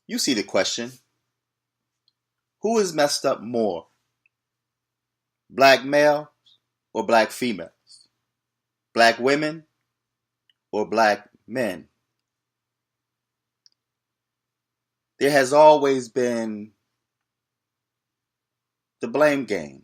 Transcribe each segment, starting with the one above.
You see the question. Who is messed up more? Black males or black females? Black women or black men? There has always been the blame game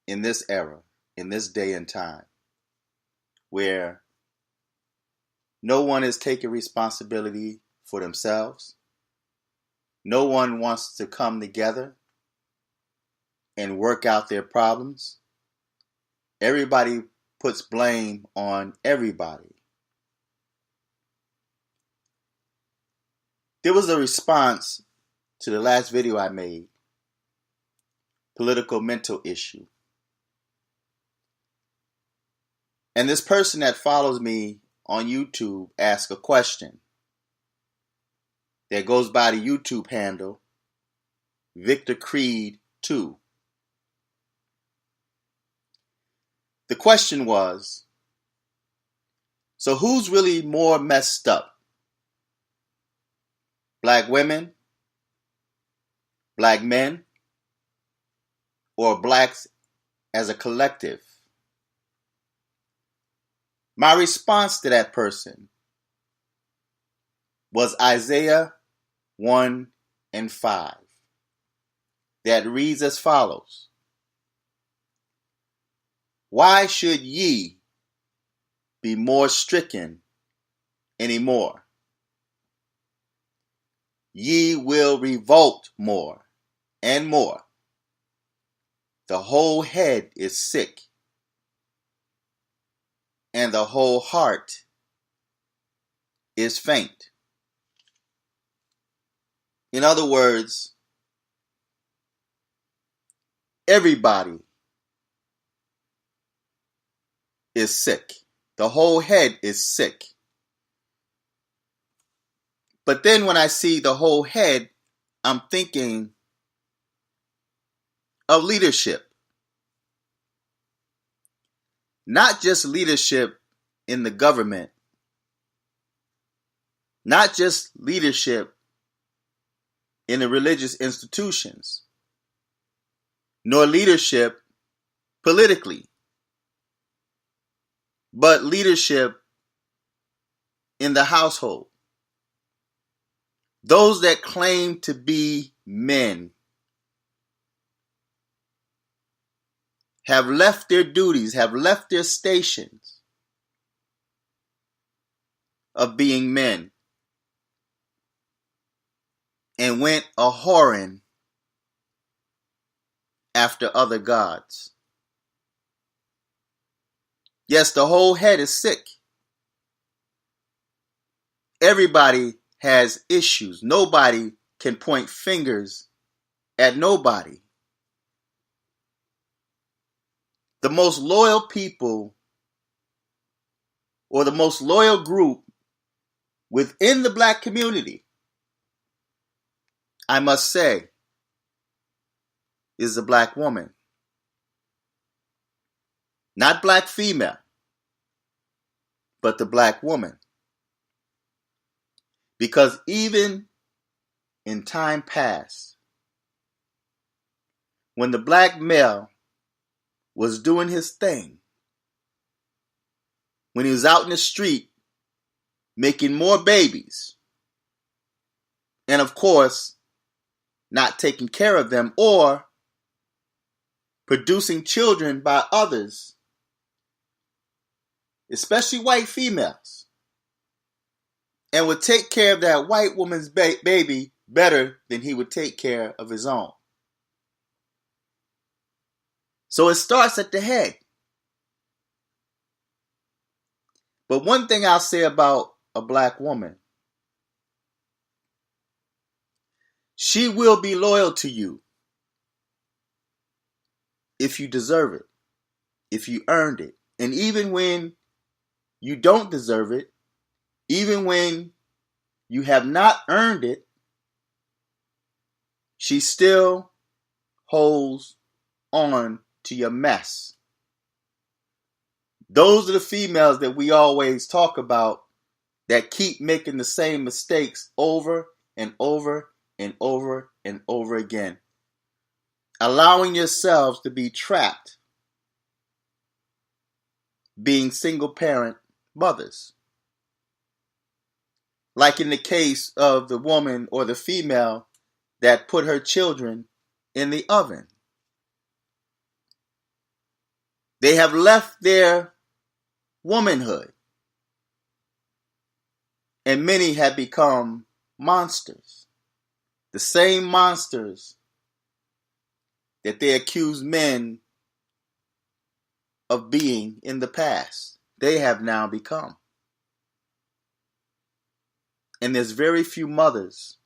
in this era, in this day and time, where no one is taking responsibility for themselves. No one wants to come together and work out their problems. Everybody puts blame on everybody. There was a response to the last video I made, political mental issue. And this person that follows me on YouTube asked a question that goes by the YouTube handle Victor Creed 2. The question was, so who's really more messed up? Black women, black men, or blacks as a collective? My response to that person was Isaiah 1 and 5. That reads as follows. Why should ye be more stricken anymore? Ye will revolt more and more. The whole head is sick, and the whole heart is faint. In other words, everybody is sick. The whole head is sick. But then when I see the whole head, I'm thinking of leadership. Not just leadership in the government, not just leadership in the religious institutions, nor leadership politically, but leadership in the household. Those that claim to be men have left their duties, have left their stations of being men and went a-whoring after other gods. Yes, the whole head is sick. Everybody has issues. Nobody can point fingers at nobody. The most loyal people, or the most loyal group within the black community, I must say, is the black woman. Not black female, but the black woman. Because even in time past, when the black male was doing his thing, when he was out in the street making more babies, and of course, not taking care of them or producing children by others, especially white females, and would take care of that white woman's baby better than he would take care of his own. So it starts at the head. But one thing I'll say about a black woman, she will be loyal to you if you deserve it, if you earned it. And even when you don't deserve it, even when you have not earned it, she still holds on to your mess. Those are the females that we always talk about that keep making the same mistakes over and over and over and over again, allowing yourselves to be trapped being single parent mothers. Like in the case of the woman or the female that put her children in the oven. They have left their womanhood, and many have become monsters. The same monsters that they accuse men of being in the past, they have now become. And there's very few mothers.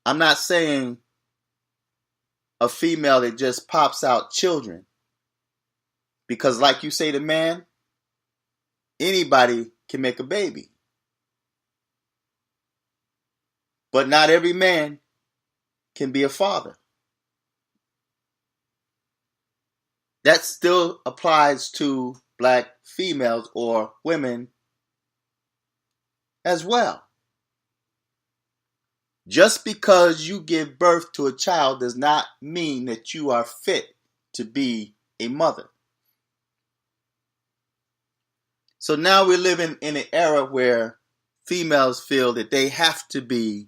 I'm not saying a female that just pops out children, because like you say to man, anybody can make a baby. But not every man can be a father. That still applies to black females or women as well. Just because you give birth to a child does not mean that you are fit to be a mother. So now we're living in an era where females feel that they have to be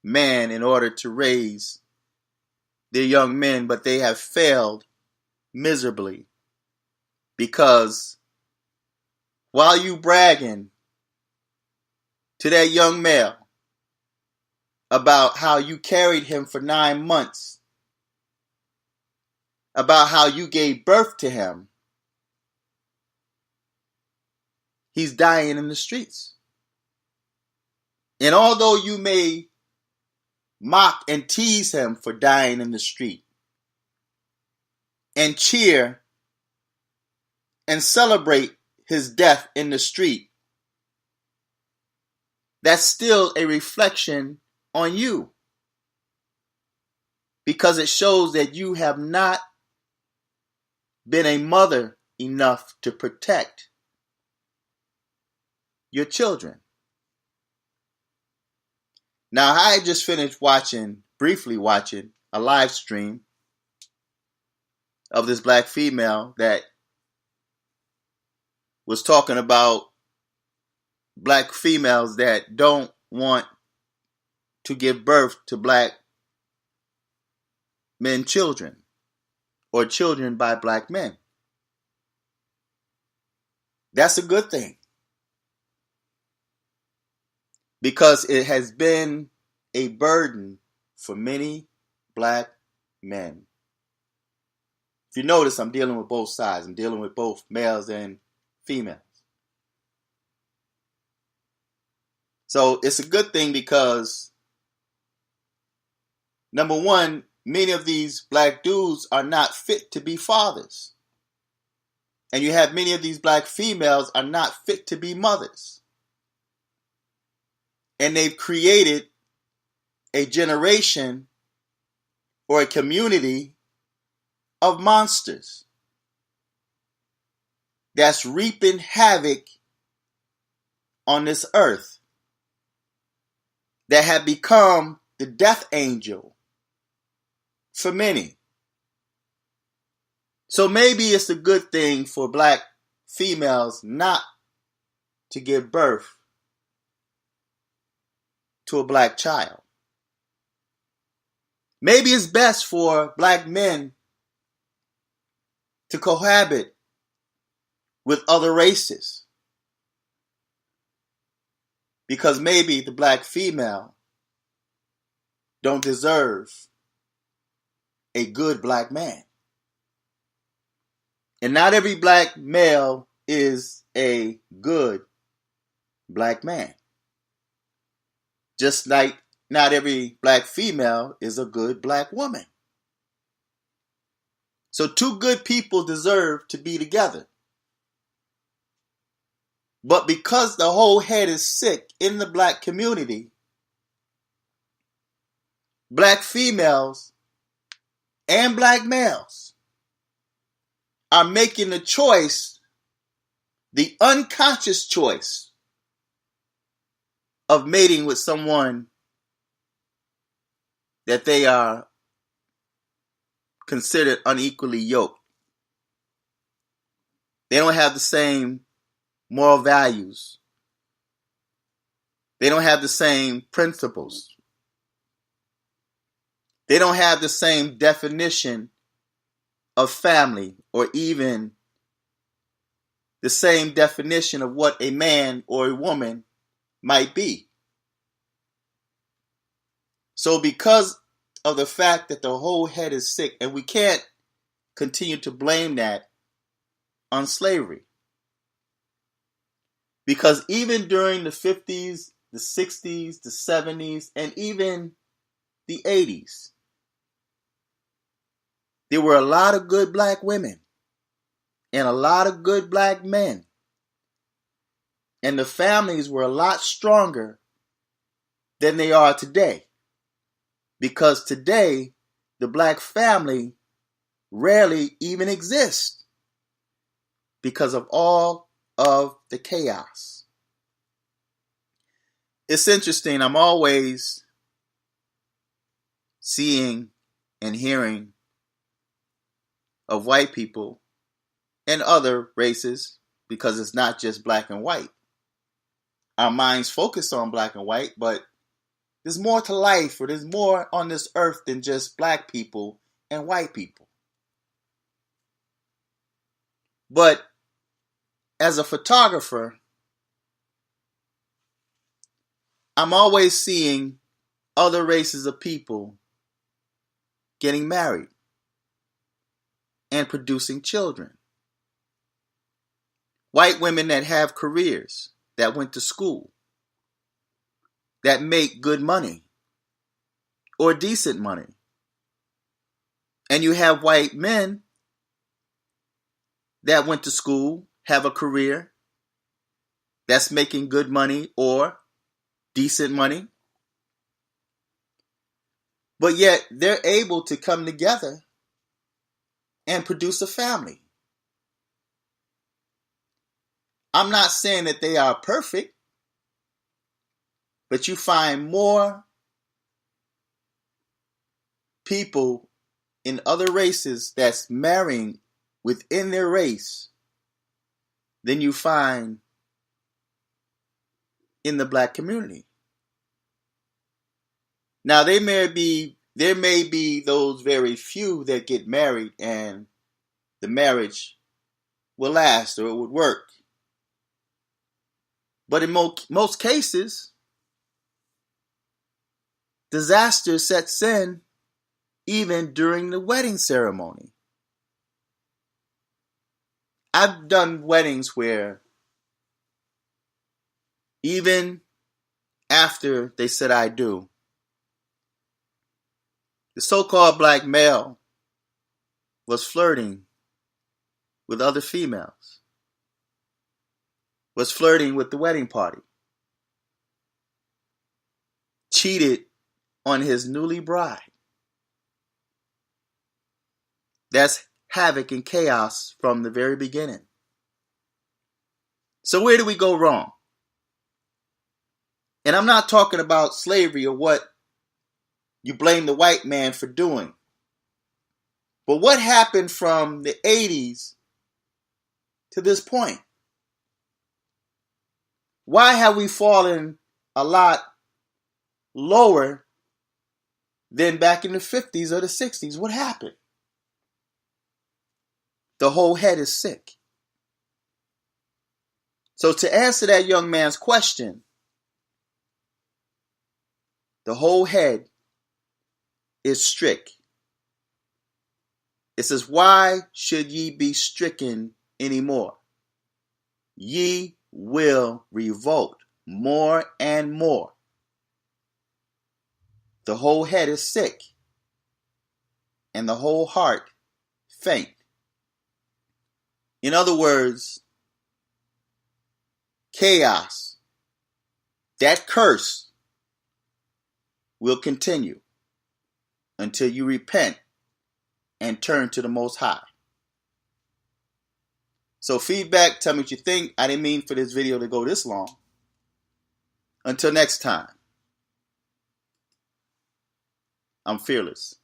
man in order to raise their young men, but they have failed miserably, because while you bragging to that young male about how you carried him for 9 months, about how you gave birth to him, he's dying in the streets. And although you may mock and tease him for dying in the street, and cheer and celebrate his death in the street, that's still a reflection on you, because it shows that you have not been a mother enough to protect your children. Now, I just finished briefly watching a live stream of this black female that was talking about black females that don't want to give birth to black men children, or children by black men. That's a good thing, because it has been a burden for many black men. If you notice, I'm dealing with both sides. I'm dealing with both males and females. So it's a good thing, because number one, many of these black dudes are not fit to be fathers. And you have many of these black females are not fit to be mothers. And they've created a generation or a community of monsters that's reaping havoc on this earth, that have become the death angel for many. So maybe it's a good thing for black females not to give birth to a black child. Maybe it's best for black men to cohabit with other races, because maybe the black female don't deserve a good black man. And not every black male is a good black man. Just like not every black female is a good black woman. So two good people deserve to be together. But because the whole head is sick in the black community, black females and black males are making the choice the unconscious choice of mating with someone that they are considered unequally yoked. They don't have the same moral values. They don't have the same principles. They don't have the same definition of family, or even the same definition of what a man or a woman might be. So because of the fact that the whole head is sick, and we can't continue to blame that on slavery. Because even during the 50s, the 60s, the 70s, and even the 80s, there were a lot of good black women and a lot of good black men. And the families were a lot stronger than they are today. Because today, the black family rarely even exists because of all of the chaos. It's interesting. I'm always seeing and hearing of white people and other races, because it's not just black and white. Our minds focus on black and white, but there's more to life, or there's more on this earth than just black people and white people. But as a photographer, I'm always seeing other races of people getting married and producing children. White women that have careers, that went to school, that make good money or decent money. And you have white men that went to school, have a career, that's making good money or decent money. But yet they're able to come together and produce a family. I'm not saying that they are perfect, but you find more people in other races that's marrying within their race than you find in the black community. Now, there may be those very few that get married and the marriage will last, or it would work. But in most cases, disaster sets in even during the wedding ceremony. I've done weddings where even after they said I do, the so-called black male was flirting with other females, was flirting with the wedding party, cheated on his newly bride. That's havoc and chaos from the very beginning. So where do we go wrong? And I'm not talking about slavery or what you blame the white man for doing. But what happened from the 80s to this point? Why have we fallen a lot lower than back in the 50s or the 60s? What happened? The whole head is sick. So to answer that young man's question, the whole head is strick. It says, why should ye be stricken anymore? Ye will revolt more and more. The whole head is sick, and the whole heart faint. In other words, chaos, that curse, will continue until you repent and turn to the Most High. So feedback, tell me what you think. I didn't mean for this video to go this long. Until next time, I'm fearless.